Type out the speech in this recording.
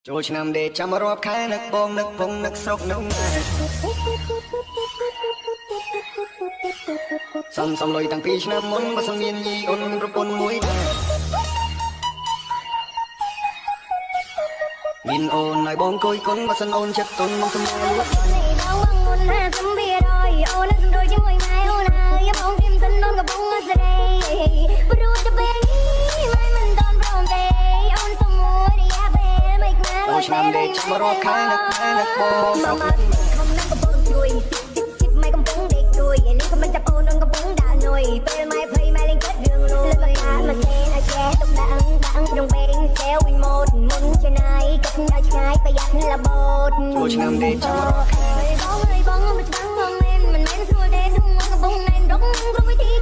ចូលឆ្នាំដេកចាំរាប់ខែនឹកបងនឹកពងនឹកស្រុកនឹកម៉ែសំលុយតាំងពីឆ្នាំមុនបើសិនមានយីអូនមានប្រពន្ធមួយដែរមានអូនឲ្យបងគយគុណបើសិនអូនចិត្តទុនមកសម្រួលលួចបងមុនហាសំបៀរយអូននឹងសម្រួលជាមួយម៉ែអូនហើយបងគឹមសិនអូនក៏បងស្រីព្រោះតែពេលនេះម៉ែមិនតន់ព្រមទេអូនសុំមួយរយៈពេលមិនខ្លាំងចូលឆ្នាំដេកចាំរាប់ខែនឹកម៉ែនឹកបងស្រុកនឹកម៉ែខំនឹងកំពុងជួយម៉ែកំពុងដេកជួយនេះក៏មិនចាប់អូននឹងកំពុងដាក់នុយពេលម៉ែភ័យម៉ែលេងចិត្តរឿងលួយលើកកាមកសេឲ្យចេះទុកដាក់ក្នុងពេលសេវវិញម៉ូតមុនជាណៃគិតដល់ឆ្ងាយប្រយ័ត្នលបូតចូលឆ្នាំដេកចាំរាប់ខែបងមិនច្បាំងបងមិនមែនស្រួលទេក្នុងកំពុងណែនរកព្រមវិធី